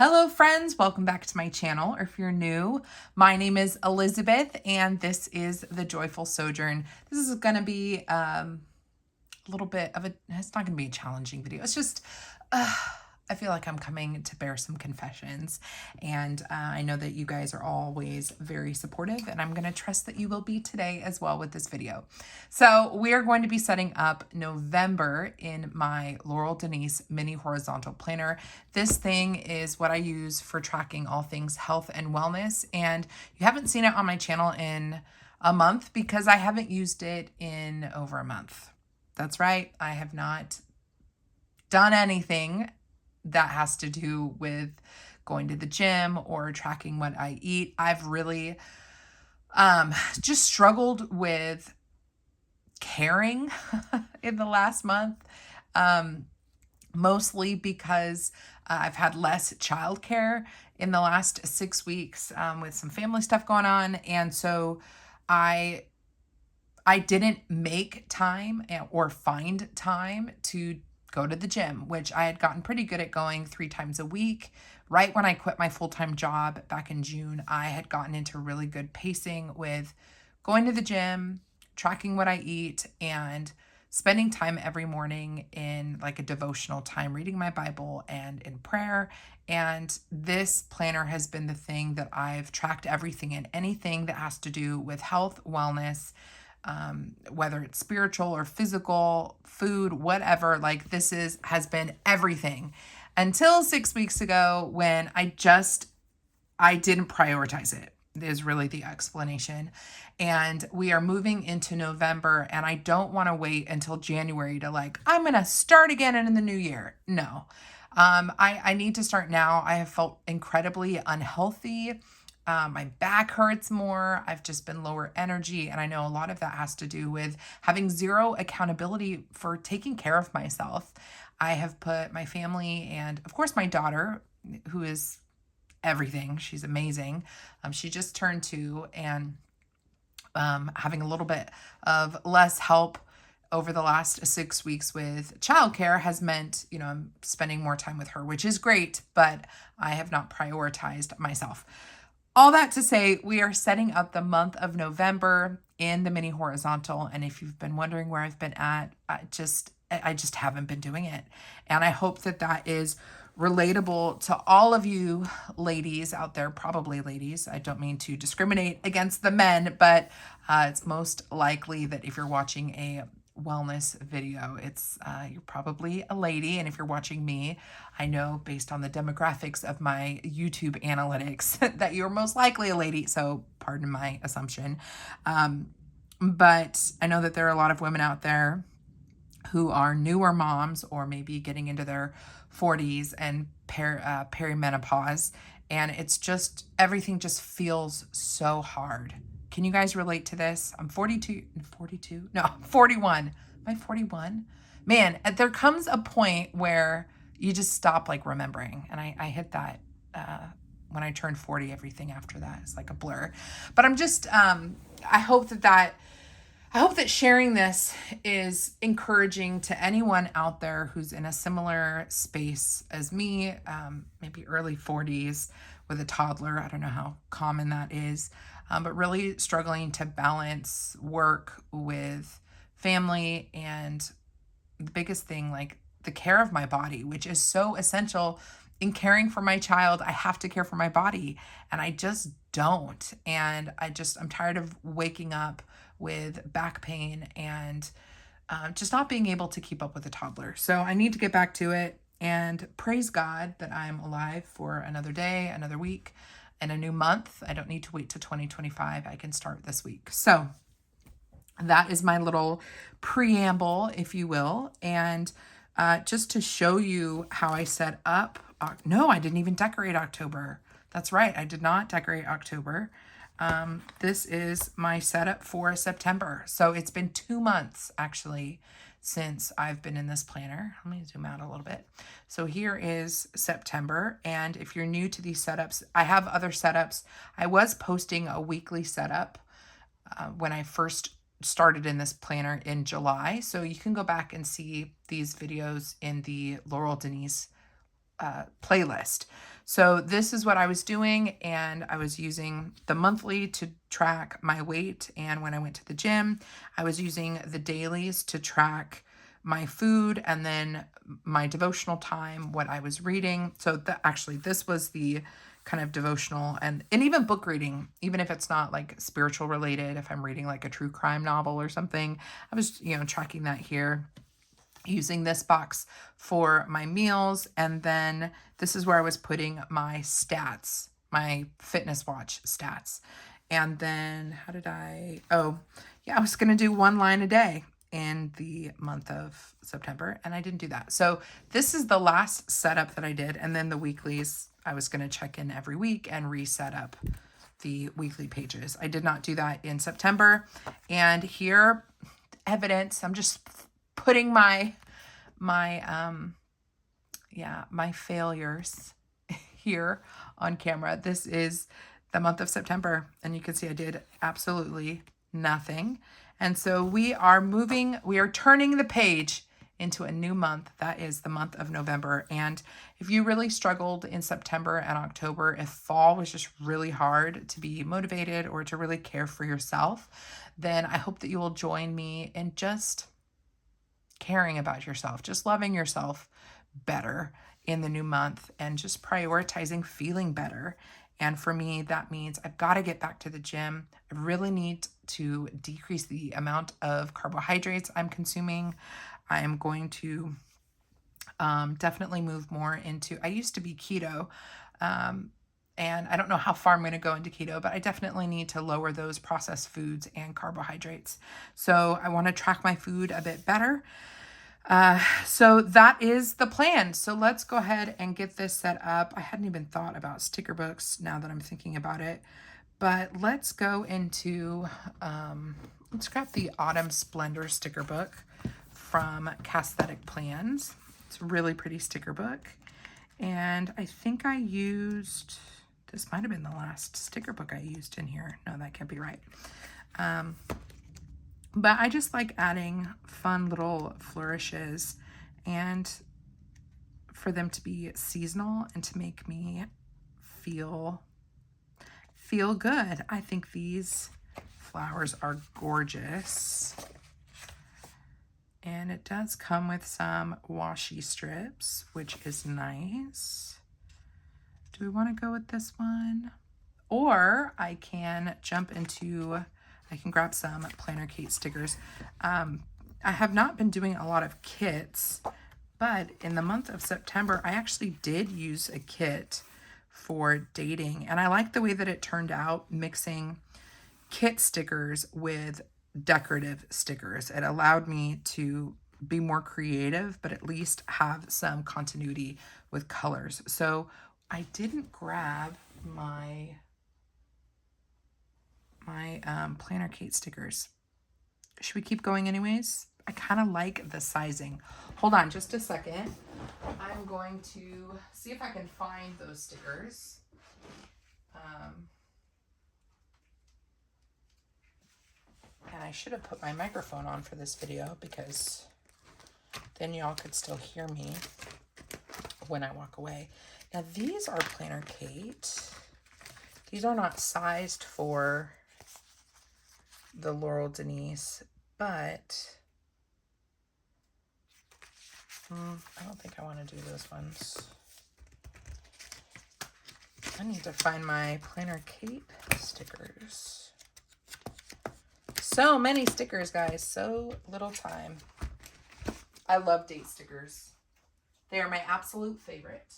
Hello friends, welcome back to my channel, or if you're new, my name is Elizabeth and this is The Joyful Sojourn. This is going to be a little bit of it's not going to be a challenging video. It's just, I feel like I'm coming to bear some confessions, and I know that you guys are always very supportive, and I'm going to trust that you will be today as well with this video. So we are going to be setting up November in my Laurel Denise mini horizontal planner. This thing is what I use for tracking all things health and wellness, and you haven't seen it on my channel in a month because I haven't used it in over a month. That's right, I have not done anything that has to do with going to the gym or tracking what I eat. I've really just struggled with caring in the last month, mostly because I've had less childcare in the last 6 weeks with some family stuff going on. And so I didn't make time or find time to go to the gym, which I had gotten pretty good at going 3 times a week. Right when I quit my full-time job back in June, I had gotten into really good pacing with going to the gym, tracking what I eat, and spending time every morning in like a devotional time, reading my Bible and in prayer. And this planner has been the thing that I've tracked everything in, anything that has to do with health, wellness, whether it's spiritual or physical, food, whatever. Like this has been everything until 6 weeks ago when I didn't prioritize it, is really the explanation. And we are moving into November, and I don't want to wait until January to I'm going to start again in the new year. No, I need to start now. I have felt incredibly unhealthy. My back hurts more. I've just been lower energy. And I know a lot of that has to do with having zero accountability for taking care of myself. I have put my family and, of course, my daughter, who is everything. She's amazing. She just turned 2, and having a little bit of less help over the last 6 weeks with childcare has meant, I'm spending more time with her, which is great, but I have not prioritized myself. All that to say, we are setting up the month of November in the mini horizontal. And if you've been wondering where I've been at, I just haven't been doing it. And I hope that that is relatable to all of you ladies out there, probably ladies. I don't mean to discriminate against the men, but it's most likely that if you're watching a wellness video, it's you're probably a lady. And if you're watching me, I know based on the demographics of my YouTube analytics that you're most likely a lady, so pardon my assumption. But I know that there are a lot of women out there who are newer moms or maybe getting into their 40s and perimenopause, and it's just everything just feels so hard. Can you guys relate to this? I'm 42, no, 41. Am I 41? Man, there comes a point where you just stop remembering. And I hit that when I turned 40, everything after that is like a blur. But I'm just, I hope that sharing this is encouraging to anyone out there who's in a similar space as me, maybe early 40s with a toddler. I don't know how common that is. But really struggling to balance work with family, and the biggest thing, the care of my body, which is so essential in caring for my child. I have to care for my body, and I just don't. And I'm tired of waking up with back pain and just not being able to keep up with a toddler. So I need to get back to it, and praise God that I'm alive for another day, another week, and a new month. I don't need to wait till 2025. I can start this week. So that is my little preamble, if you will. And just to show you how I set up. No, I didn't even decorate October. That's right. I did not decorate October. This is my setup for September. So it's been 2 months actually since I've been in this planner. Let me zoom out a little bit. So here is September. And if you're new to these setups, I have other setups. I was posting a weekly setup when I first started in this planner in July. So you can go back and see these videos in the Laurel Denise playlist. So this is what I was doing, and I was using the monthly to track my weight, and when I went to the gym, I was using the dailies to track my food, and then my devotional time, what I was reading. So actually this was the kind of devotional, and even book reading, even if it's not like spiritual related, if I'm reading like a true crime novel or something, I was, tracking that here, using this box for my meals. And then this is where I was putting my stats, my fitness watch stats. And then I was going to do 1 line a day in the month of September, and I didn't do that. So this is the last setup that I did. And then the weeklies, I was going to check in every week and reset up the weekly pages. I did not do that in September. And here, evidence, I'm just putting my failures here on camera. This is the month of September, and you can see I did absolutely nothing. And so we are turning the page into a new month. That is the month of November. And if you really struggled in September and October, if fall was just really hard to be motivated or to really care for yourself, then I hope that you will join me in just caring about yourself, just loving yourself better in the new month, and just prioritizing feeling better. And for me, that means I've got to get back to the gym. I really need to decrease the amount of carbohydrates I'm consuming. I am going to definitely move more into, I used to be keto, and I don't know how far I'm going to go into keto, but I definitely need to lower those processed foods and carbohydrates. So I want to track my food a bit better. So that is the plan. So let's go ahead and get this set up. I hadn't even thought about sticker books now that I'm thinking about it, but let's go into, let's grab the Autumn Splendor sticker book from Casthetic Plans. It's a really pretty sticker book. And I think I used, this might've been the last sticker book I used in here. No, that can't be right. But I just like adding fun little flourishes, and for them to be seasonal and to make me feel good. I think these flowers are gorgeous. And it does come with some washi strips, which is nice. Do we want to go with this one? Or I can I can grab some Planner Kate stickers. I have not been doing a lot of kits, but in the month of September, I actually did use a kit for dating. And I like the way that it turned out, mixing kit stickers with decorative stickers. It allowed me to be more creative, but at least have some continuity with colors. So I didn't grab my Planner Kate stickers. Should we keep going anyways? I kind of like the sizing. Hold on just a second. I'm going to see if I can find those stickers. And I should have put my microphone on for this video, because then y'all could still hear me when I walk away. Now these are Planner Kate. These are not sized for the Laurel Denise, but I don't think I want to do those ones. I need to find my Planner Kate stickers. So many stickers, guys. So little time. I love date stickers. They are my absolute favorite.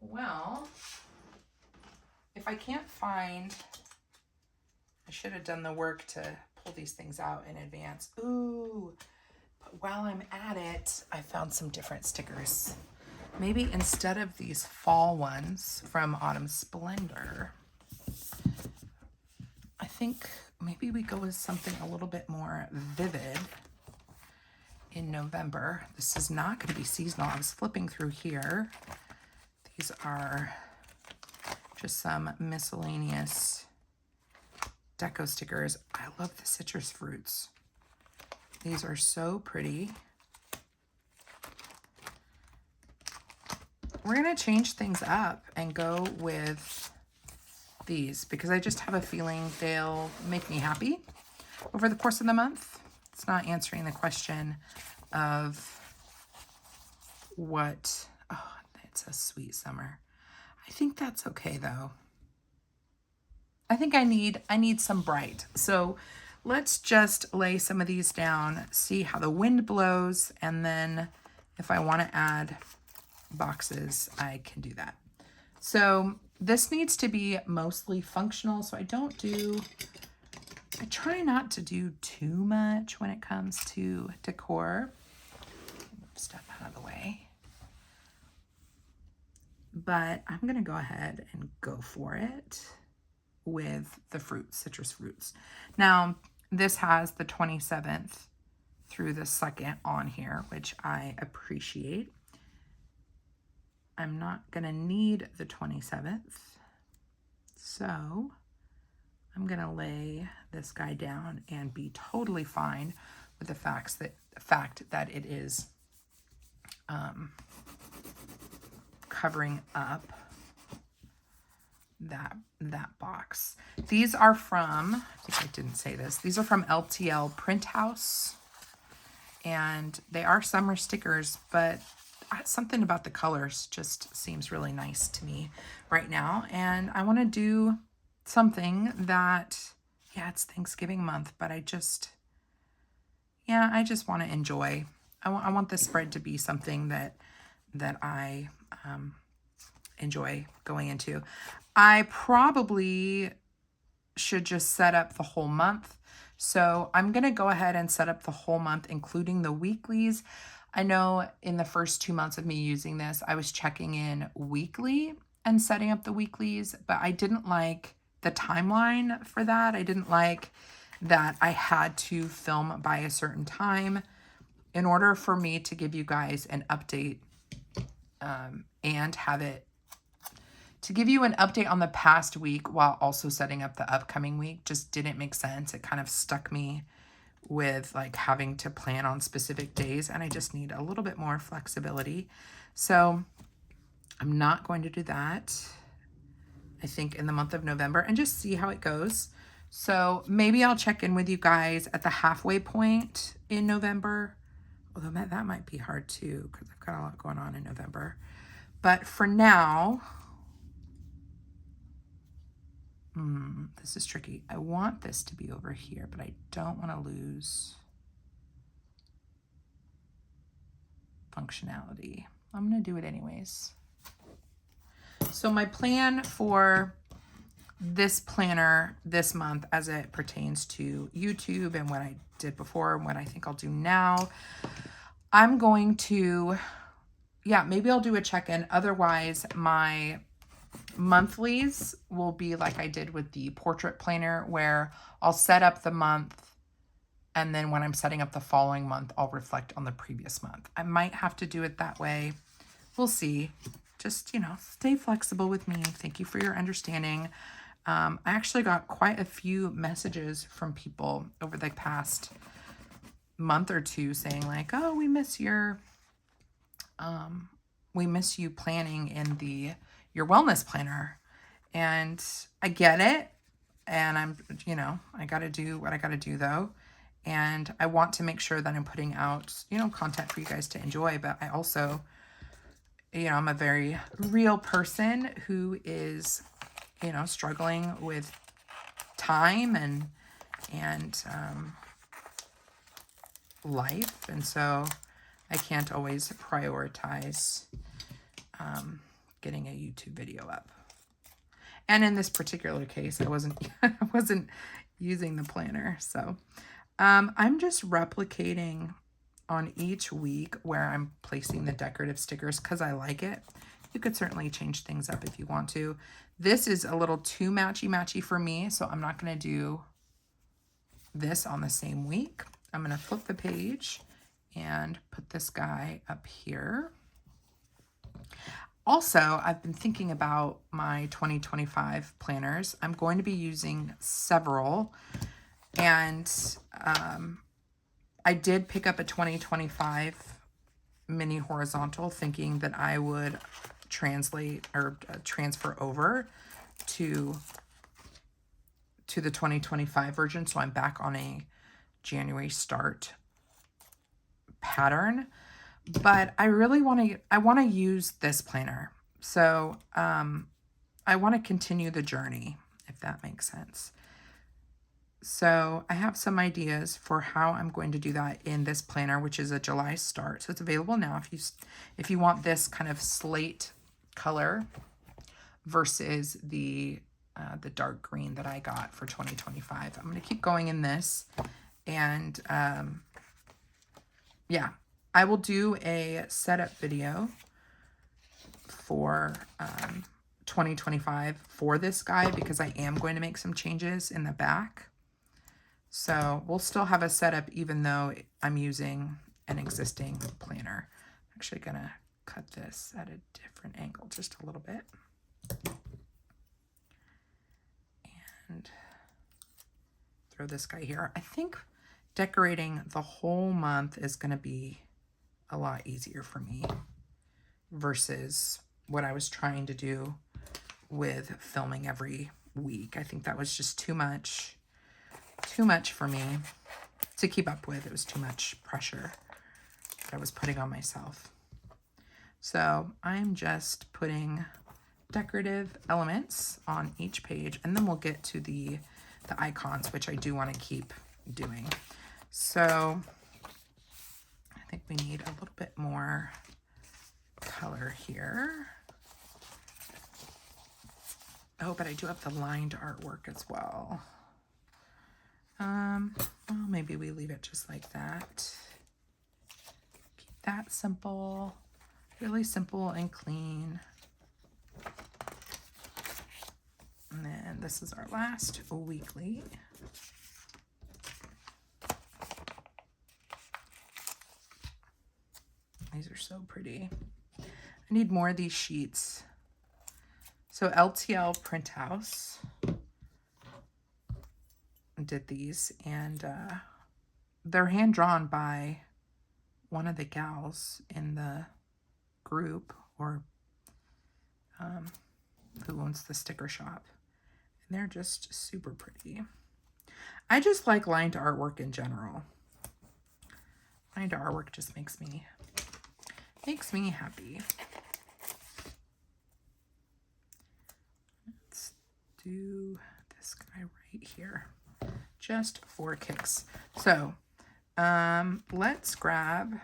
Well, if I can't find, I should have done the work to pull these things out in advance. Ooh, but while I'm at it, I found some different stickers. Maybe instead of these fall ones from Autumn Splendor, I think maybe we go with something a little bit more vivid in November. This is not going to be seasonal. I was flipping through here. These are just some miscellaneous deco stickers. I love the citrus fruits. These are so pretty. we're going to change things up and go with these because I just have a feeling they'll make me happy over the course of the month. It's not answering the question of what, oh, it's a sweet summer. I think that's okay though. I think I need some bright. So let's just lay some of these down, see how the wind blows, and then if I want to add boxes, I can do that. So this needs to be mostly functional, so I try not to do too much when it comes to decor. Step out of the way. But I'm going to go ahead and go for it with the fruits, citrus fruits. Now, this has the 27th through the 2nd on here, which I appreciate. I'm not going to need the 27th. So I'm going to lay this guy down and be totally fine with the fact that it is covering up that box. These are from, I think I didn't say this, these are from LTL Print House, and they are summer stickers, but something about the colors just seems really nice to me right now. And I want to do something that, yeah, it's Thanksgiving month, but I just want to enjoy. I want this spread to be something that I enjoy going into. I probably should just set up the whole month. So I'm going to go ahead and set up the whole month, including the weeklies. I know in the first 2 months of me using this, I was checking in weekly and setting up the weeklies, but I didn't like the timeline for that. I didn't like that I had to film by a certain time in order for me to give you guys an update and have it to give you an update on the past week while also setting up the upcoming week just didn't make sense. It kind of stuck me with like having to plan on specific days, and I just need a little bit more flexibility. So I'm not going to do that, I think, in the month of November, and just see how it goes. So maybe I'll check in with you guys at the halfway point in November, although that might be hard too because I've got a lot going on in November. But for now, this is tricky. I want this to be over here, but I don't want to lose functionality. I'm going to do it anyways. So my plan for this planner this month as it pertains to YouTube and what I did before and what I think I'll do now, I'm going to, maybe I'll do a check-in. Otherwise, my monthlies will be like I did with the portrait planner, where I'll set up the month, and then when I'm setting up the following month, I'll reflect on the previous month. I might have to do it that way. We'll see. Just, stay flexible with me. Thank you for your understanding. I actually got quite a few messages from people over the past month or two saying like, oh, we miss you planning in your wellness planner. And I get it. And I'm, I got to do what I got to do though. And I want to make sure that I'm putting out, content for you guys to enjoy. But I also, I'm a very real person who is, struggling with time and life. And so I can't always prioritize getting a YouTube video up. And in this particular case, I wasn't using the planner. So I'm just replicating on each week where I'm placing the decorative stickers because I like it. You could certainly change things up if you want to. This is a little too matchy-matchy for me, so I'm not going to do this on the same week. I'm going to flip the page and put this guy up here. Also, I've been thinking about my 2025 planners. I'm going to be using several, and I did pick up a 2025 mini horizontal thinking that I would translate or transfer over to the 2025 version. So I'm back on a January start pattern, but I really want to use this planner. So I want to continue the journey, if that makes sense. So I have some ideas for how I'm going to do that in this planner, which is a July start. So it's available now if you want this kind of slate color versus the dark green that I got for 2025. I'm going to keep going in this, and yeah, I will do a setup video for 2025 for this guide, because I am going to make some changes in the back. So we'll still have a setup even though I'm using an existing planner. I'm actually going to cut this at a different angle just a little bit. And throw this guy here. I think decorating the whole month is going to be a lot easier for me versus what I was trying to do with filming every week. I think that was just too much for me to keep up with. It was too much pressure that I was putting on myself. So I'm just putting decorative elements on each page, and then we'll get to the icons, which I do want to keep doing. So I think we need a little bit more color here. Oh, but I do have the lined artwork as well. Well, maybe we leave it just like that. Keep that simple, really simple and clean. And then this is our last weekly. These are so pretty. I need more of these sheets. So LTL Print House did these, and they're hand drawn by one of the gals in the group, or who owns the sticker shop, and they're just super pretty. I just like lined artwork in general. Lined artwork just makes me happy. Let's do this guy right here, just for kicks. So let's grab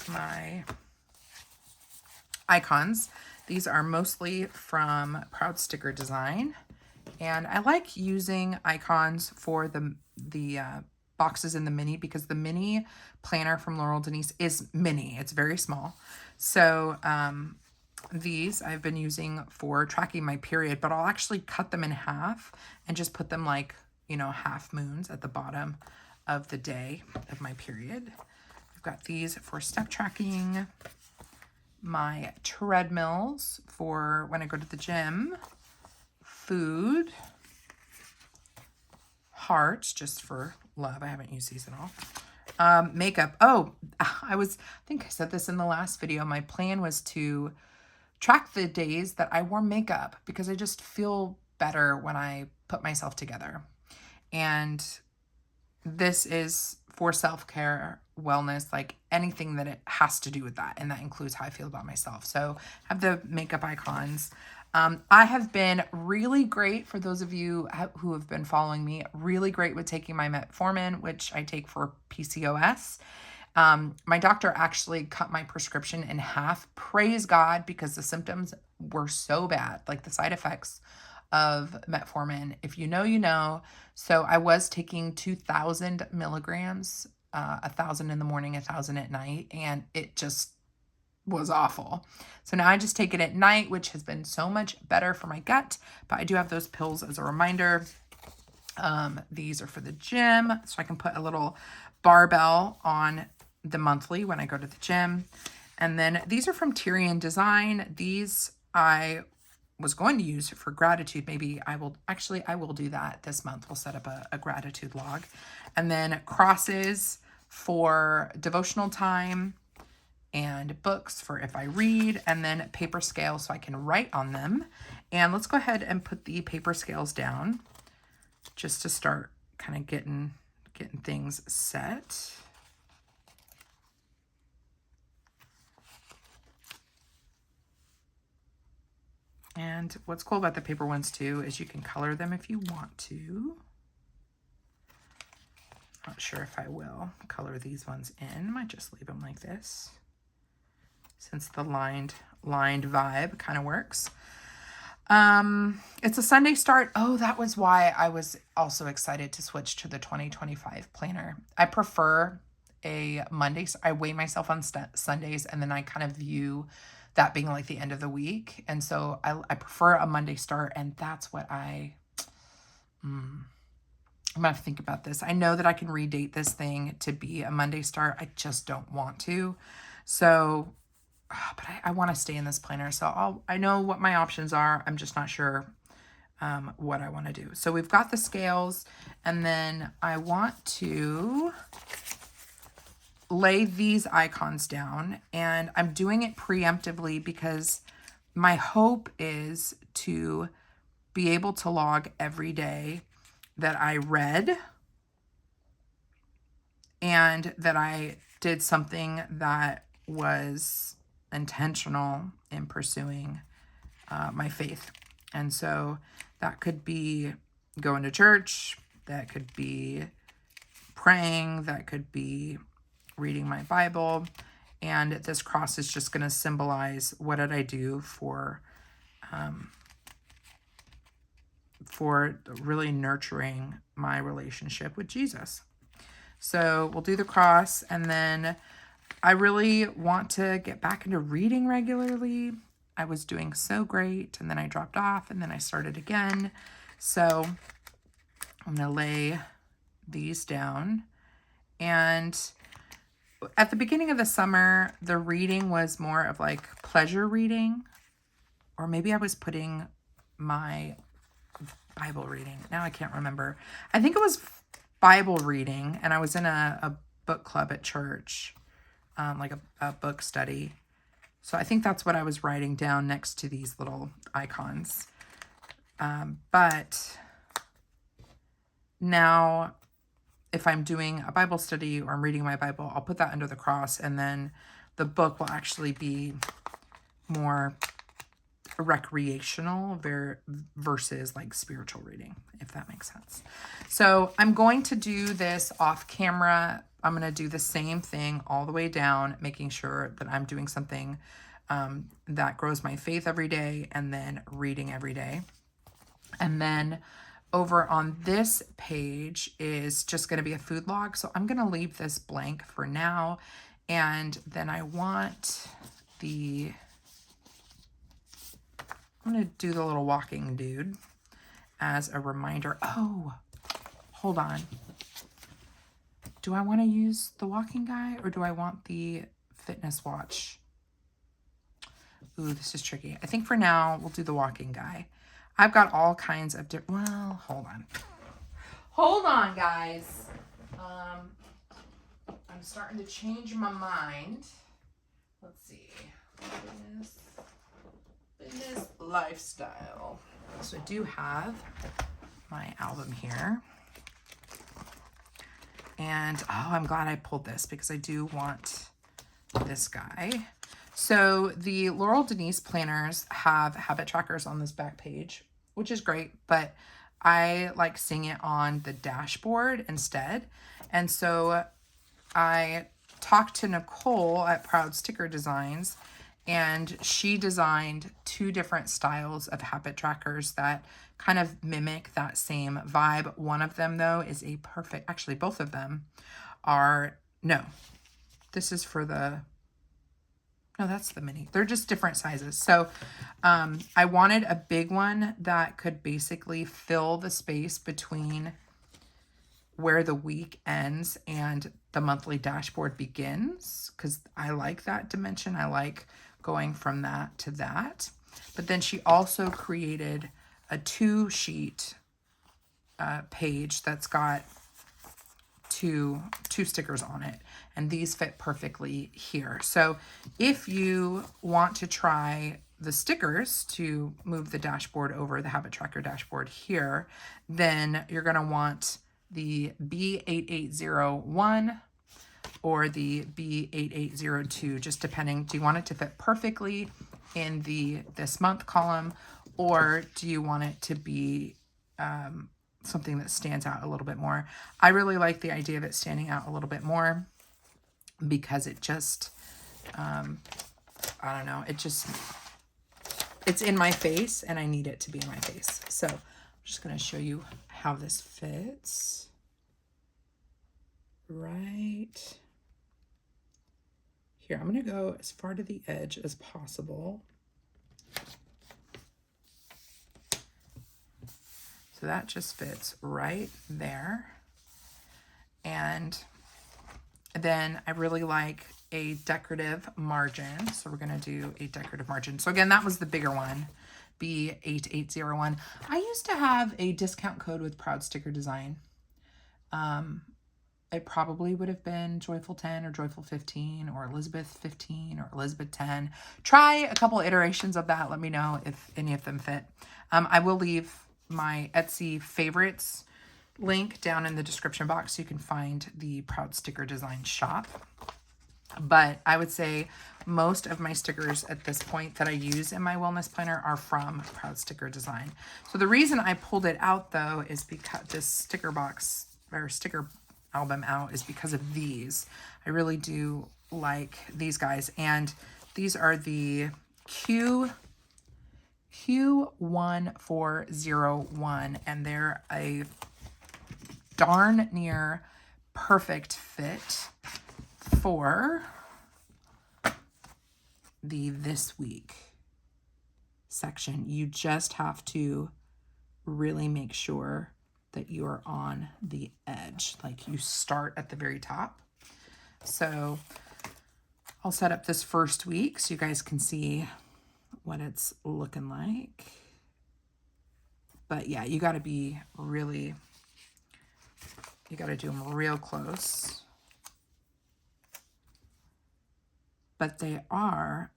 my icons. These are mostly from Proud Sticker Design, and I like using icons for the boxes in the mini, because the mini planner from Laurel Denise is mini. It's very small. So these I've been using for tracking my period, but I'll actually cut them in half and just put them like, half moons at the bottom of the day of my period. I've got these for step tracking, my treadmills for when I go to the gym, food, hearts just for love. I haven't used these at all. Makeup. Oh, I think I said this in the last video. My plan was to track the days that I wore makeup, because I just feel better when I put myself together. And this is for self-care, wellness, like anything that it has to do with that. And that includes how I feel about myself. So I have the makeup icons. I have been really great, for those of you who have been following me, really great with taking my metformin, which I take for PCOS. My doctor actually cut my prescription in half. Praise God, because the symptoms were so bad, like the side effects of metformin. If you know, you know. So I was taking 2,000 milligrams, 1,000 in the morning, 1,000 at night, and it just was awful. So now I just take it at night, which has been so much better for my gut, but I do have those pills as a reminder. These are for the gym, so I can put a little barbell on the monthly when I go to the gym. And then these are from Tyrian Design. These I was going to use for gratitude. Maybe I will do that this month. We'll set up a gratitude log. And then crosses for devotional time, and books for if I read, and then paper scales so I can write on them. And let's go ahead and put the paper scales down just to start kind of getting things set. And what's cool about the paper ones too is you can color them if you want to. Not sure if I will color these ones in. Might just leave them like this, since the lined vibe kind of works. It's a Sunday start. Oh, that was why I was also excited to switch to the 2025 planner. I prefer a Monday. I weigh myself on Sundays, and then I kind of view that being like the end of the week. And so I prefer a Monday start, and that's what I'm gonna have to think about this. I know that I can redate this thing to be a Monday start. I just don't want to. So, but I want to stay in this planner. So I know what my options are. I'm just not sure what I want to do. So we've got the scales, and then I want to lay these icons down, and I'm doing it preemptively because my hope is to be able to log every day that I read and that I did something that was intentional in pursuing my faith. And so that could be going to church, that could be praying, that could be reading my Bible, and this cross is just going to symbolize what did I do for really nurturing my relationship with Jesus. So we'll do the cross, and then I really want to get back into reading regularly. I was doing so great, and then I dropped off, and then I started again. So I'm going to lay these down. And at the beginning of the summer, the reading was more of like pleasure reading, or maybe I was putting my Bible reading. Now I can't remember. I think it was Bible reading, and I was in a book club at church, like a book study. So I think that's what I was writing down next to these little icons. But now if I'm doing a Bible study or I'm reading my Bible, I'll put that under the cross, and then the book will actually be more recreational versus like spiritual reading, if that makes sense. So I'm going to do this off camera. I'm going to do the same thing all the way down, making sure that I'm doing something that grows my faith every day, and then reading every day. And then over on this page is just going to be a food log. So I'm going to leave this blank for now. And then I'm going to do the little walking dude as a reminder. Oh, hold on. Do I want to use the walking guy, or do I want the fitness watch? Ooh, this is tricky. I think for now we'll do the walking guy. I've got all kinds of well, hold on. Hold on, guys. I'm starting to change my mind. Let's see. Fitness lifestyle. So I do have my album here. And oh, I'm glad I pulled this because I do want this guy. So the Laurel Denise planners have habit trackers on this back page, which is great, but I like seeing it on the dashboard instead. And so I talked to Nicole at Proud Sticker Designs, and she designed 2 different styles of habit trackers that kind of mimic that same vibe. One of them, though, is a perfect, actually, both of them are, no, this is for the, no, that's the mini. They're just different sizes. So I wanted a big one that could basically fill the space between where the week ends and the monthly dashboard begins, because I like that dimension. I like going from that to that. But then she also created a 2-sheet page that's got two stickers on it, and these fit perfectly here. So if you want to try the stickers to move the dashboard over, the habit tracker dashboard here, then you're going to want the B8801 or the B8802, just depending. Do you want it to fit perfectly in the this month column, or do you want it to be something that stands out a little bit more? I really like the idea of it standing out a little bit more because it just, I don't know, it's in my face and I need it to be in my face. So I'm just going to show you how this fits right here. I'm going to go as far to the edge as possible. So that just fits right there. And then I really like a decorative margin. So we're going to do a decorative margin. So again, that was the bigger one, B8801. I used to have a discount code with Proud Sticker Design. It probably would have been Joyful 10 or Joyful 15 or Elizabeth 15 or Elizabeth 10. Try a couple iterations of that. Let me know if any of them fit. I will leave my Etsy favorites link down in the description box so you can find the Proud Sticker Design shop. But I would say most of my stickers at this point that I use in my wellness planner are from Proud Sticker Design. So the reason I pulled it out though is because this sticker box or sticker album out is because of these. I really do like these guys, and these are the Q1401, and they're a darn near perfect fit for the this week section. You just have to really make sure that you are on the edge, like you start at the very top. So I'll set up this first week so you guys can see what it's looking like. But yeah, you got to be really, you got to do them real close. But they are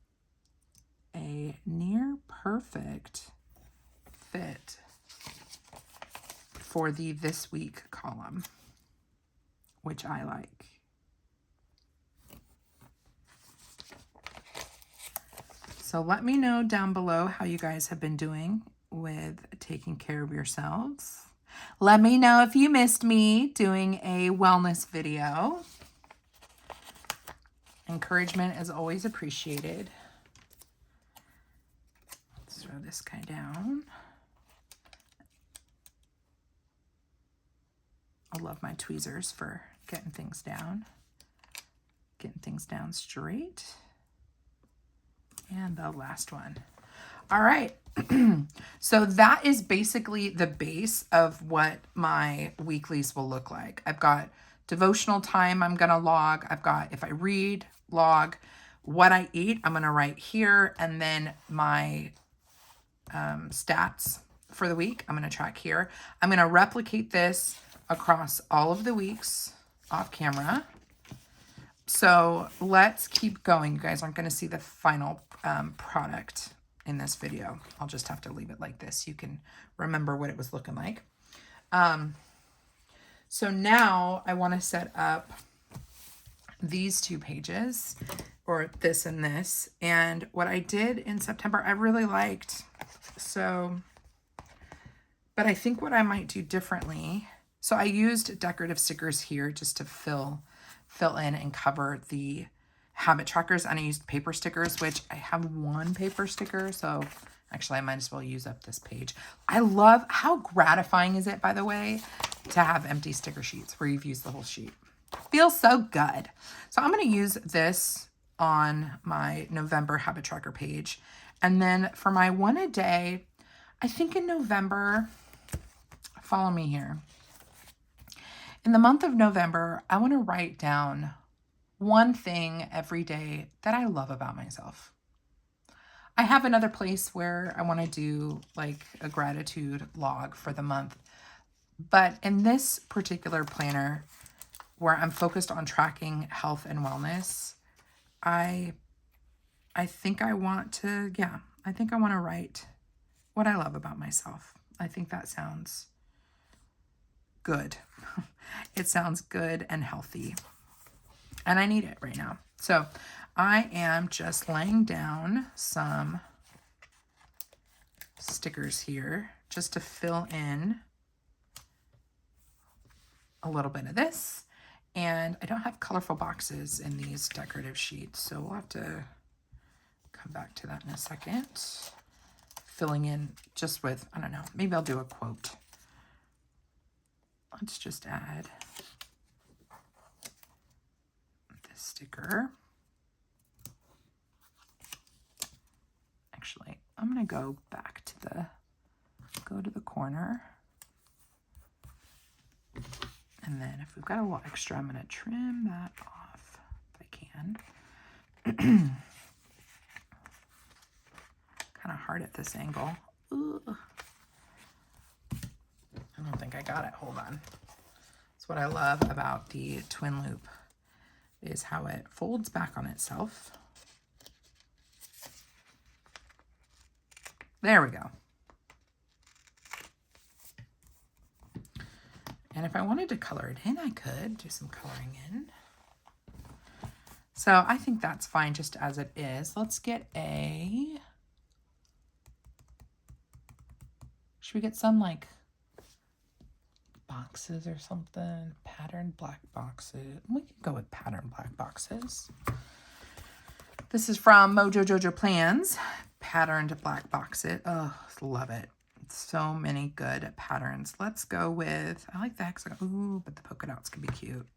a near perfect fit for the this week column, which I like. So let me know down below how you guys have been doing with taking care of yourselves. Let me know if you missed me doing a wellness video. Encouragement is always appreciated. Let's throw this guy down. I love my tweezers for getting things down straight. And the last one. All right. So that is basically the base of what my weeklies will look like. I've got devotional time I'm going to log. I've got, if I read, log. What I eat, I'm going to write here. And then my stats for the week, I'm going to track here. I'm going to replicate this across all of the weeks off camera. So let's keep going. You guys aren't going to see the final product in this video. I'll just have to leave it like this. You can remember what it was looking like. So now I want to set up these two pages, or this and this. And what I did in September, I really liked. So, but I think what I might do differently. So I used decorative stickers here just to fill in and cover the habit trackers, and I used paper stickers, which I have one paper sticker, so actually I might as well use up this page. I love, how gratifying is it, by the way, to have empty sticker sheets where you've used the whole sheet? Feels so good. So I'm going to use this on my November habit tracker page, and then for my one a day, I think in November, follow me here. In the month of November, I want to write down one thing every day that I love about myself. I have another place where I want to do like a gratitude log for the month. But in this particular planner, where I'm focused on tracking health and wellness, I think I want to, I think I want to write what I love about myself. I think that sounds good. It sounds good and healthy. And I need it right now. So I am just laying down some stickers here just to fill in a little bit of this. And I don't have colorful boxes in these decorative sheets, so we'll have to come back to that in a second. Filling in just with, I don't know, maybe I'll do a quote. Let's just add this sticker. Actually, I'm going to go back to the corner. And then if we've got a little extra, I'm going to trim that off if I can. Kind of hard at this angle. Ugh. I don't think I got it. Hold on. That's what I love about the twin loop, is how it folds back on itself. There we go. And if I wanted to color it in, I could do some coloring in. So I think that's fine just as it is. Let's get should we get some like boxes or something? Patterned black boxes. We can go with patterned black boxes. This is from Mojo Jojo Plans. Patterned black boxes. Oh, love it. So many good patterns. Let's go with, I like the hexagon. Ooh, but the polka dots can be cute.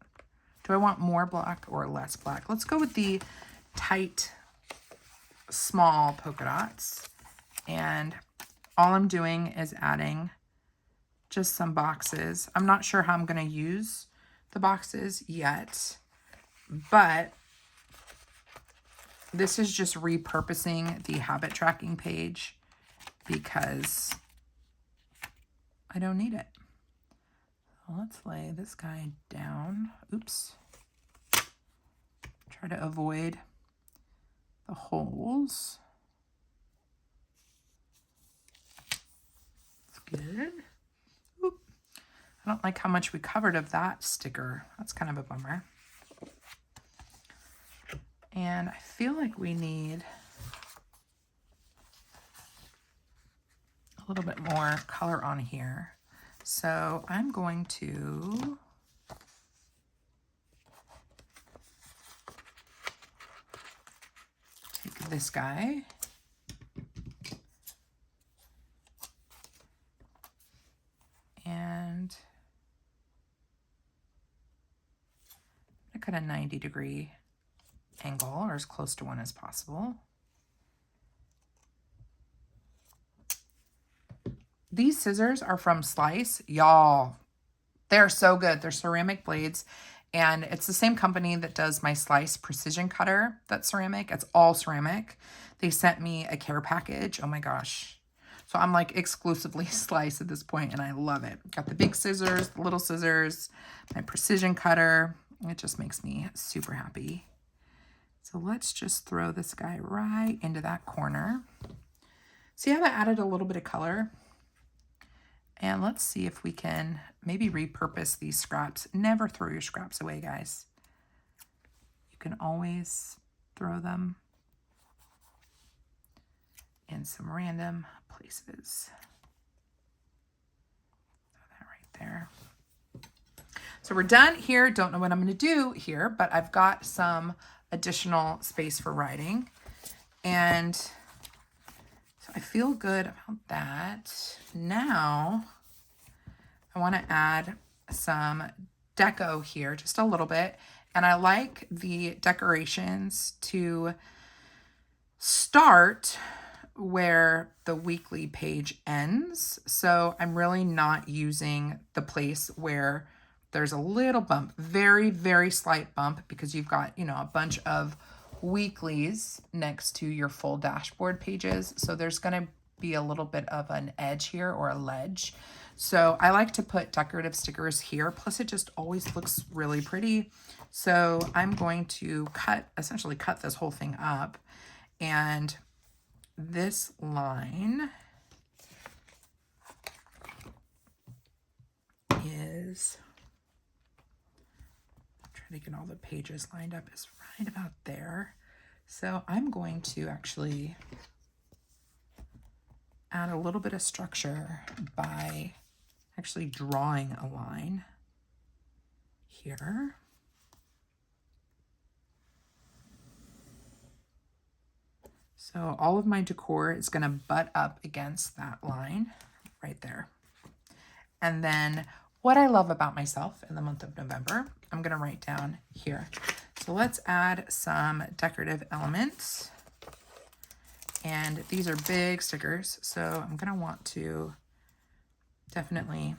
Do I want more black or less black? Let's go with the tight, small polka dots. And all I'm doing is adding just some boxes. I'm not sure how I'm going to use the boxes yet, but this is just repurposing the habit tracking page because I don't need it. So let's lay this guy down. Oops. Try to avoid the holes. That's good. Oop. I don't like how much we covered of that sticker. That's kind of a bummer. And I feel like we need a little bit more color on here. So I'm going to take this guy and I cut a 90-degree angle, or as close to one as possible. These scissors are from Slice. Y'all, they're so good. They're ceramic blades, and it's the same company that does my Slice precision cutter that's ceramic. It's all ceramic. They sent me a care package. Oh my gosh. So I'm like exclusively Slice at this point, and I love it. Got the big scissors, the little scissors, my precision cutter. It just makes me super happy. So let's just throw this guy right into that corner. See how I added a little bit of color? And let's see if we can maybe repurpose these scraps. Never throw your scraps away, guys. You can always throw them in some random places. Throw that right there. So we're done here. Don't know what I'm going to do here, but I've got some additional space for writing. And so I feel good about that. Now I want to add some deco here, just a little bit. And I like the decorations to start where the weekly page ends. So I'm really not using the place where there's a little bump, very, very slight bump, because you've got, you know, a bunch of weeklies next to your full dashboard pages. So there's going to be a little bit of an edge here or a ledge. So I like to put decorative stickers here. Plus it just always looks really pretty. So I'm going to essentially cut this whole thing up. And this line is, trying to get all the pages lined up, is right about there. So I'm going to actually add a little bit of structure by actually drawing a line here. So all of my decor is going to butt up against that line right there. And then what I love about myself in the month of November, I'm going to write down here. So let's add some decorative elements. And these are big stickers, so I'm going to want to definitely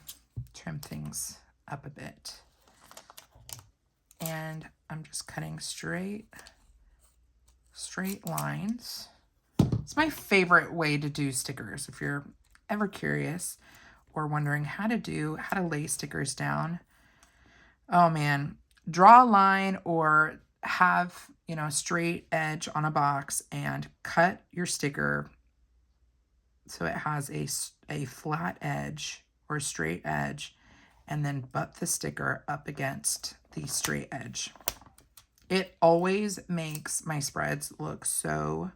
trim things up a bit. And I'm just cutting straight lines. It's my favorite way to do stickers. If you're ever curious or wondering how to lay stickers down, oh man, draw a line or have, a straight edge on a box and cut your sticker so it has a flat edge or a straight edge, and then butt the sticker up against the straight edge. It always makes my spreads look so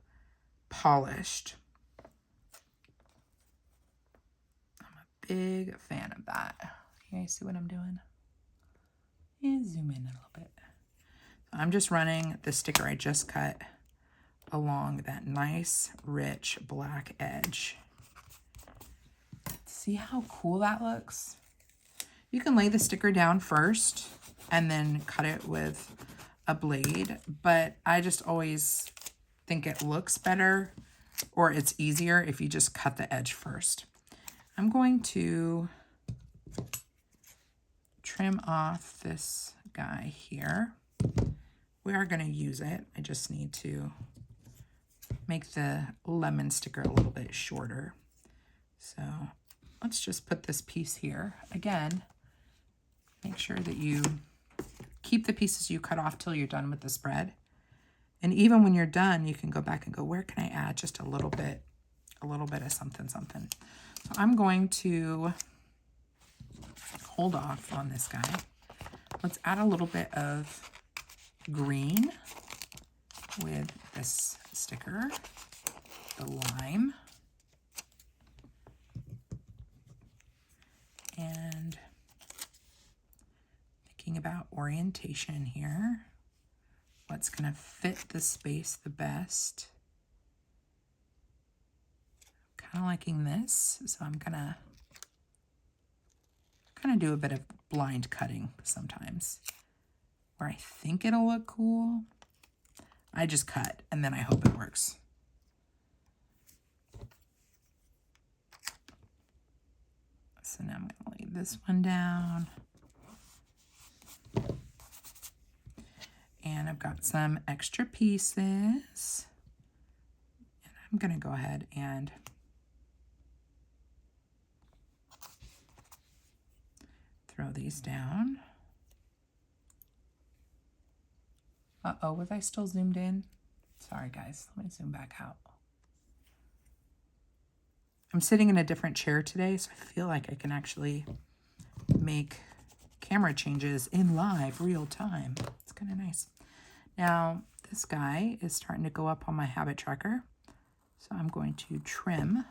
polished. I'm a big fan of that. You guys see what I'm doing? Zoom in a little bit. I'm just running the sticker I just cut along that nice, rich black edge. See how cool that looks? You can lay the sticker down first and then cut it with a blade, but I just always think it looks better, or it's easier if you just cut the edge first. I'm going to trim off this guy here. We are going to use it. I just need to make the lemon sticker a little bit shorter. So let's just put this piece here. Again, make sure that you keep the pieces you cut off till you're done with the spread. And even when you're done, you can go back and go, where can I add just a little bit of something. So I'm going to hold off on this guy. Let's add a little bit of green with this sticker, the lime, and thinking about orientation here. What's going to fit the space the best? Kind of liking this, so I'm going to kind of do a bit of blind cutting sometimes, where I think it'll look cool. I just cut, and then I hope it works. So now I'm going to lay this one down. And I've got some extra pieces. And I'm going to go ahead and throw these down. Uh-oh, was I still zoomed in? Sorry, guys. Let me zoom back out. I'm sitting in a different chair today, so I feel like I can actually make camera changes in live, real time. It's kind of nice. Now, this guy is starting to go up on my habit tracker, so I'm going to trim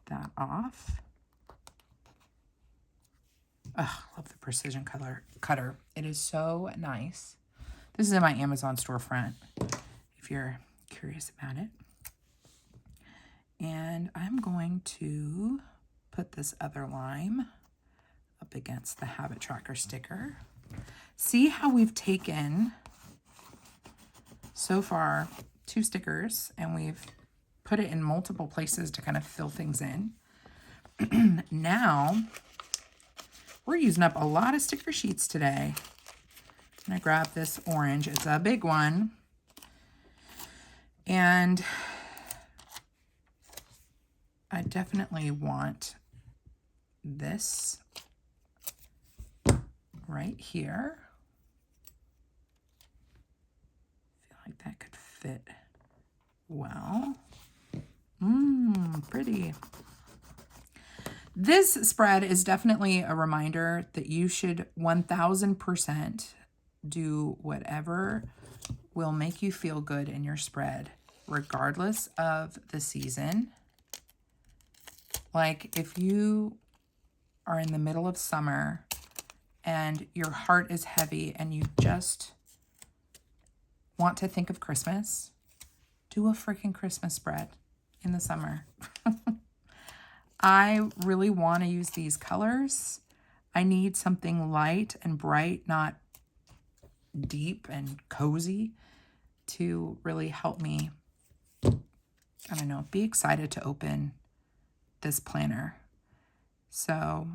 that off. Oh, love the precision cutter. It is so nice. This is in my Amazon storefront, if you're curious about it. And I'm going to put this other lime up against the habit tracker sticker. See how we've taken, so far, 2 stickers, and we've put it in multiple places to kind of fill things in. Now, we're using up a lot of sticker sheets today. I'm going to grab this orange. It's a big one. And I definitely want this right here. I feel like that could fit well. Pretty. This spread is definitely a reminder that you should 1000% do whatever will make you feel good in your spread, regardless of the season. Like if you are in the middle of summer and your heart is heavy and you just want to think of Christmas, do a freaking Christmas spread in the summer. I really want to use these colors. I need something light and bright, not deep and cozy, to really help me, I don't know, be excited to open this planner. So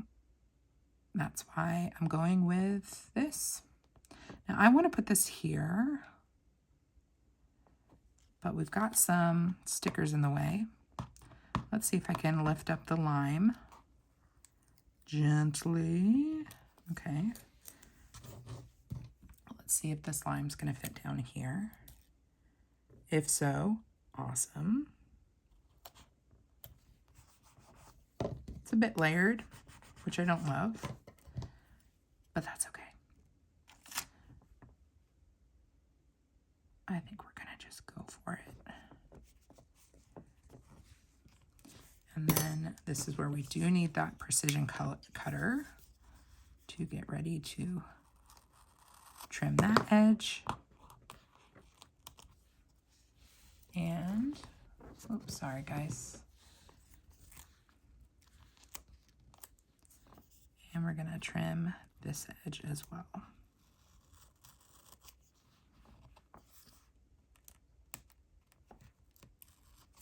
that's why I'm going with this. Now I want to put this here, but we've got some stickers in the way. Let's see if I can lift up the lime gently. Okay. Let's see if this lime's going to fit down here. If so, awesome. It's a bit layered, which I don't love, but that's okay. I think we're going to just go for it. And then this is where we do need that precision cutter to get ready to trim that edge. And, oops, sorry guys. And we're gonna trim this edge as well.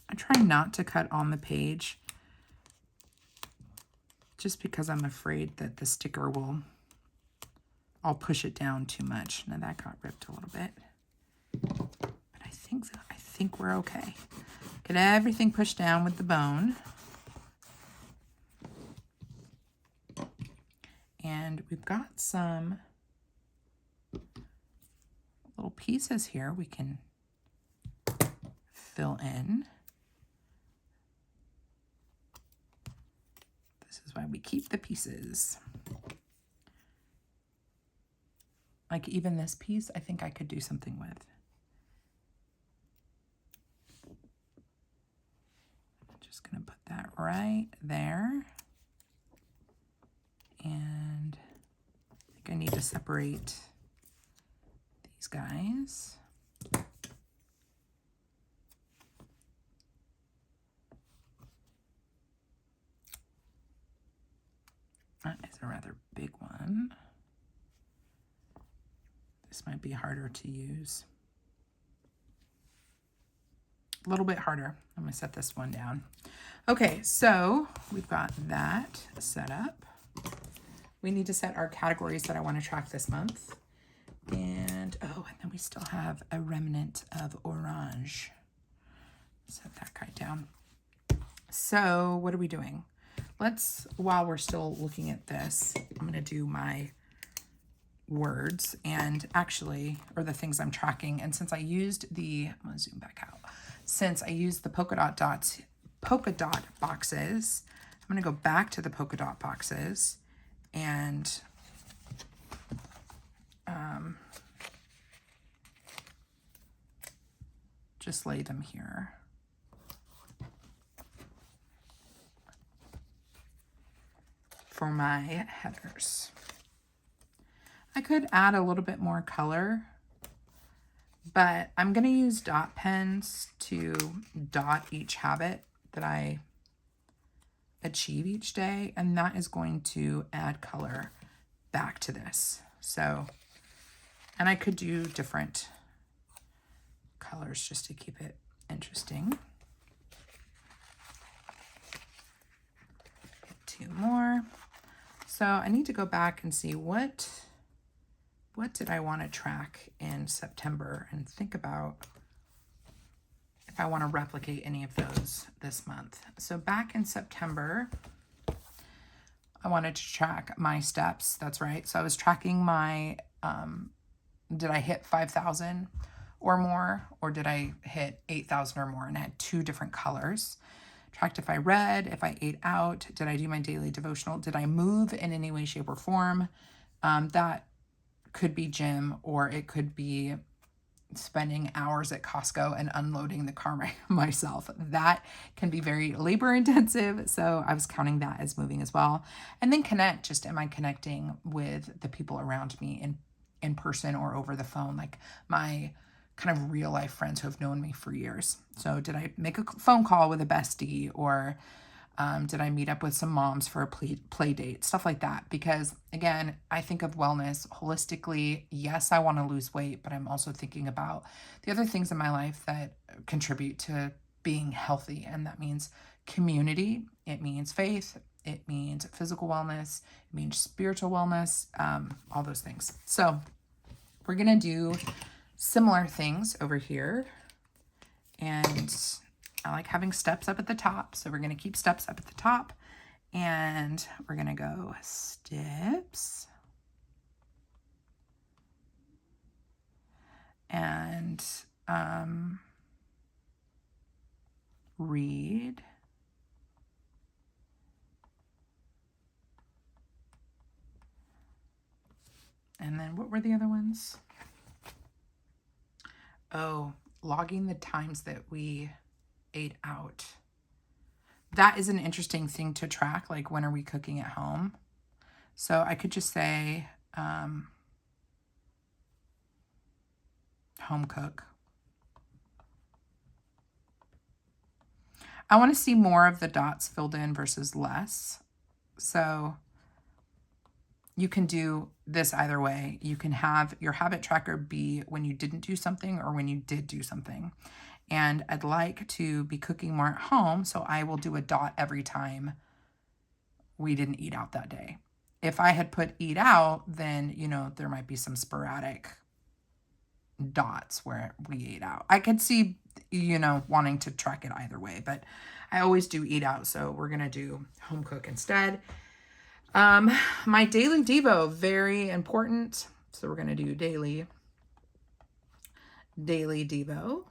I try not to cut on the page just because I'm afraid that the sticker I'll push it down too much. Now that got ripped a little bit, but I think we're okay. Get everything pushed down with the bone. And we've got some little pieces here we can fill in. This is why we keep the pieces. Like even this piece, I think I could do something with. I'm just gonna put that right there. And I think I need to separate these guys. That is a rather big one. This might be harder to use. A little bit harder. I'm gonna set this one down. Okay, so we've got that set up. We need to set our categories that I want to track this month. And then we still have a remnant of orange. Set that guy down. So what are we doing? While we're still looking at this, I'm going to do my words and or the things I'm tracking. And since I used I'm going to zoom back out. Since I used the polka dot boxes, I'm going to go back to the polka dot boxes and just lay them here. For my headers. I could add a little bit more color, but I'm going to use dot pens to dot each habit that I achieve each day, and that is going to add color back to this. So, and I could do different colors just to keep it interesting. Get 2 more. So I need to go back and see what did I want to track in September and think about if I want to replicate any of those this month. So back in September, I wanted to track my steps. That's right. So I was tracking my, did I hit 5,000 or more, or did I hit 8,000 or more? And I had 2 different colors. Tracked if I read, if I ate out, did I do my daily devotional, did I move in any way, shape, or form? That could be gym, or it could be spending hours at Costco and unloading the car myself. That can be very labor intensive. So I was counting that as moving as well. And then connect, just am I connecting with the people around me in person or over the phone, like my kind of real life friends who have known me for years. So did I make a phone call with a bestie, or did I meet up with some moms for a play date, stuff like that? Because again, I think of wellness holistically. Yes, I want to lose weight, but I'm also thinking about the other things in my life that contribute to being healthy. And that means community. It means faith. It means physical wellness. It means spiritual wellness, all those things. So we're going to do similar things over here. And I like having steps up at the top. So we're going to keep steps up at the top. And we're going to go steps. And read. And then what were the other ones? Oh, logging the times that we ate out. That is an interesting thing to track. Like, when are we cooking at home? So I could just say home cook. I want to see more of the dots filled in versus less. So you can do this either way. You can have your habit tracker be when you didn't do something or when you did do something. And I'd like to be cooking more at home, so I will do a dot every time we didn't eat out that day. If I had put eat out, then, there might be some sporadic dots where we ate out. I could see, wanting to track it either way, but I always do eat out, so we're going to do home cook instead. My daily Devo, very important. So we're going to do daily Devo.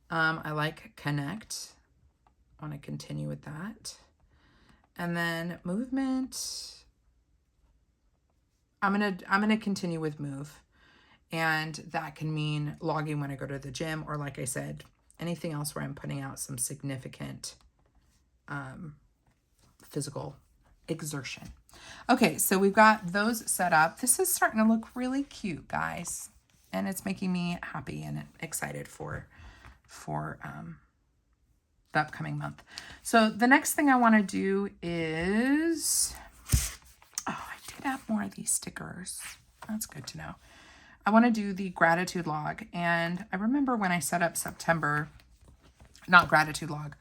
I like connect. I want to continue with that. And then movement. I'm going to continue with move. And that can mean logging when I go to the gym, or like I said, anything else where I'm putting out some significant physical exertion. Okay, so we've got those set up. This is starting to look really cute, guys. And it's making me happy and excited for the upcoming month. So the next thing I want to do is, I did have more of these stickers. That's good to know. I want to do the gratitude log. And I remember when I set up September, not gratitude log,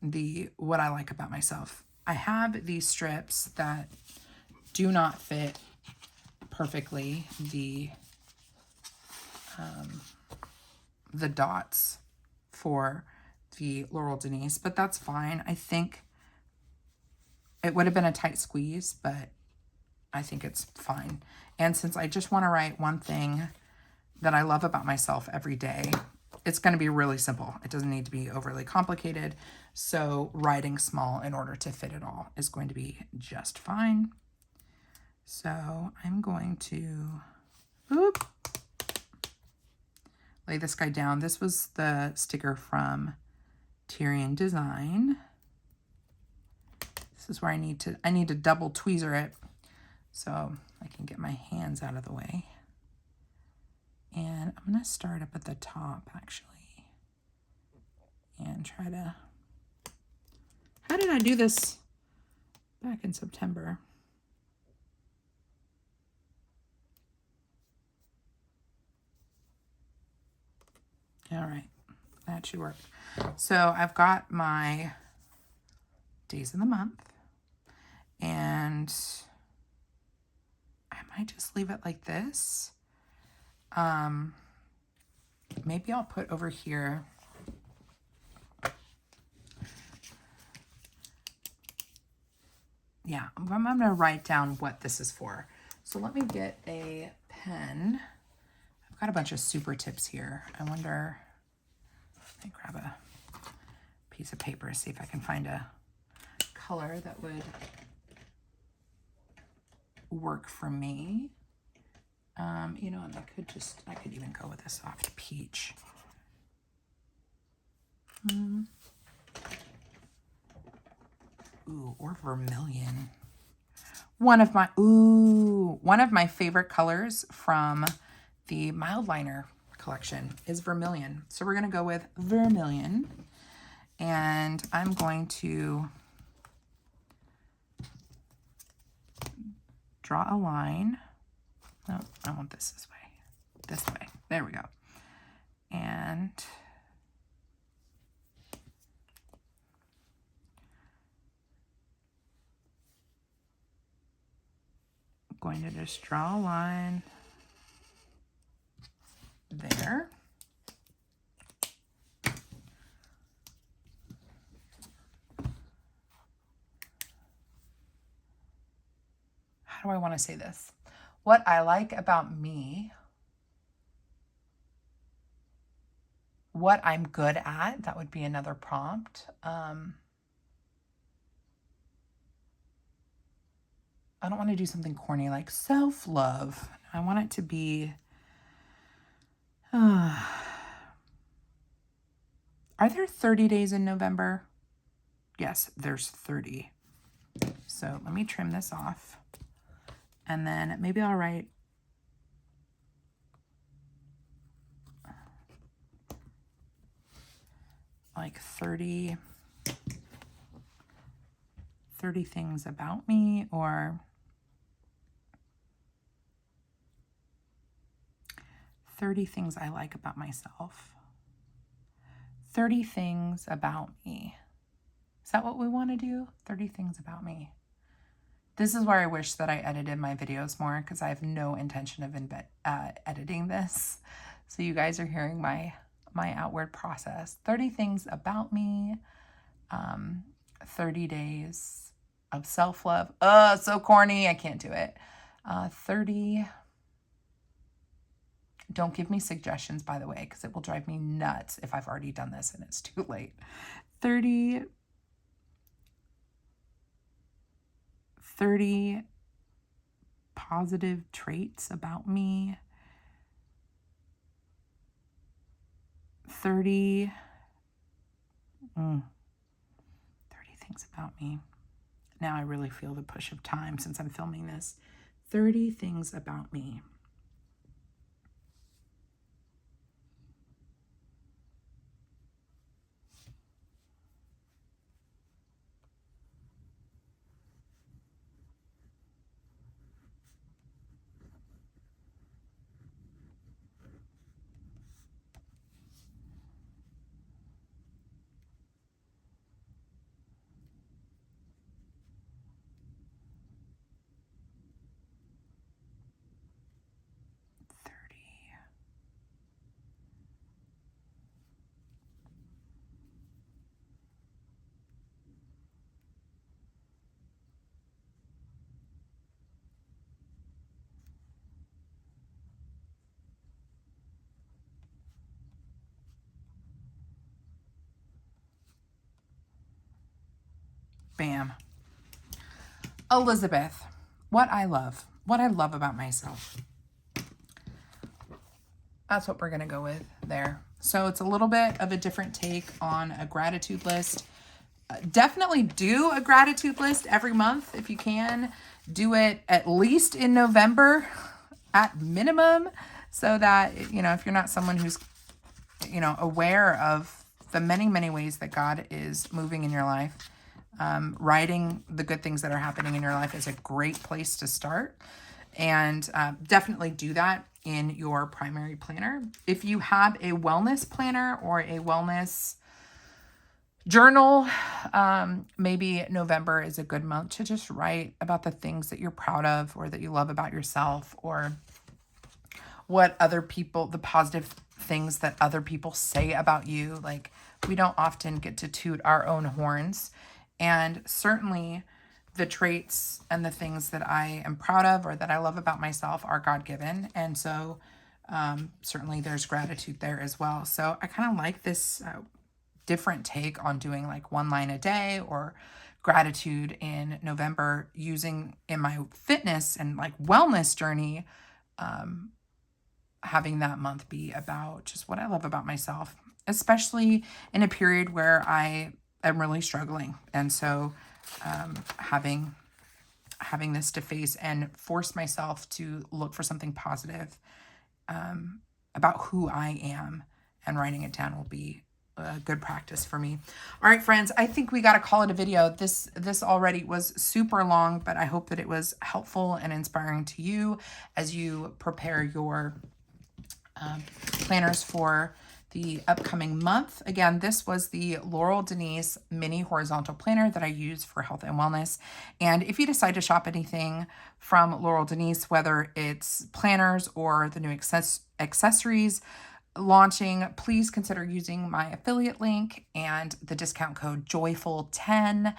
the what I like about myself. I have these strips that do not fit perfectly the dots for the Laurel Denise, but that's fine. I think it would have been a tight squeeze, but I think it's fine. And since I just want to write one thing that I love about myself every day, it's going to be really simple. It doesn't need to be overly complicated. So writing small in order to fit it all is going to be just fine. So I'm going to lay this guy down. This was the sticker from Tyrian Design. This is where I need to double tweezer it so I can get my hands out of the way. And I'm going to start up at the top, actually, and try to... How did I do this back in September? All right, that should work. So I've got my days of the month, and I might just leave it like this. maybe I'll put over here. Yeah, I'm going to write down what this is for. So let me get a pen. I've got a bunch of super tips here. I wonder, let me grab a piece of paper to see if I can find a color that would work for me. You know, and I could even go with a soft peach. Ooh, or vermilion. One of my favorite colors from the mild liner collection is vermilion. So we're going to go with vermilion. And I'm going to draw a line. No, I want this way. This way. There we go. And I'm going to just draw a line there. How do I want to say this? What I like about me, what I'm good at, that would be another prompt. I don't want to do something corny like self-love. I want it to be, are there 30 days in November? Yes, there's 30. So let me trim this off. And then maybe I'll write like 30 things about me, or 30 things I like about myself. 30 things about me. Is that what we want to do? 30 things about me. This is where I wish that I edited my videos more, because I have no intention of editing this. So you guys are hearing my outward process. 30 things about me. 30 days of self-love. So corny. I can't do it. 30. Don't give me suggestions, by the way, because it will drive me nuts if I've already done this and it's too late. 30 positive traits about me. 30 things about me. Now I really feel the push of time since I'm filming this. 30 things about me. Bam. Elizabeth, what I love about myself. That's what we're going to go with there. So it's a little bit of a different take on a gratitude list. Definitely do a gratitude list every month if you can. Do it at least in November at minimum, so that, you know, if you're not someone who's, you know, aware of the many, many ways that God is moving in your life, writing the good things that are happening in your life is a great place to start. And definitely do that in your primary planner. If you have a wellness planner or a wellness journal, maybe November is a good month to just write about the things that you're proud of or that you love about yourself, or what other people, the positive things that other people say about you. Like, we don't often get to toot our own horns. And certainly the traits and the things that I am proud of or that I love about myself are God-given. And so certainly there's gratitude there as well. So I kind of like this different take on doing like one line a day or gratitude in November, using in my fitness and like wellness journey, having that month be about just what I love about myself, especially in a period where I am really struggling. And so having this to face and force myself to look for something positive about who I am, and writing it down will be a good practice for me. All right, friends, I think we got to call it a video. This already was super long, but I hope that it was helpful and inspiring to you as you prepare your planners for the upcoming month. Again, this was the Laurel Denise mini horizontal planner that I use for health and wellness. And if you decide to shop anything from Laurel Denise, whether it's planners or the new accessories launching, please consider using my affiliate link and the discount code JOYFUL10.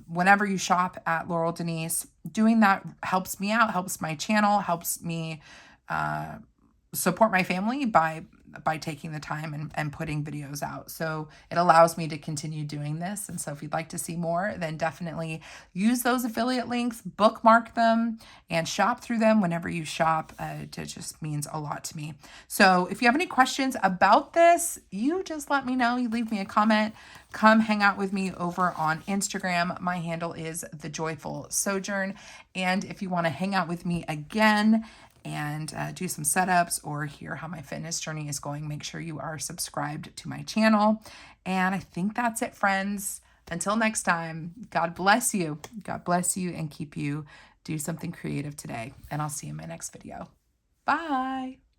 Whenever you shop at Laurel Denise, doing that helps me out, helps my channel, helps me support my family by taking the time and putting videos out. So it allows me to continue doing this. And so if you'd like to see more, then definitely use those affiliate links, bookmark them, and shop through them whenever you shop. It just means a lot to me. So if you have any questions about this, you just let me know. You leave me a comment. Come hang out with me over on Instagram. My handle is The Joyful Sojourn. And if you want to hang out with me again and do some setups or hear how my fitness journey is going, make sure you are subscribed to my channel. And I think that's it, friends. Until next time, God bless you. God bless you and keep you. Do something creative today. And I'll see you in my next video. Bye.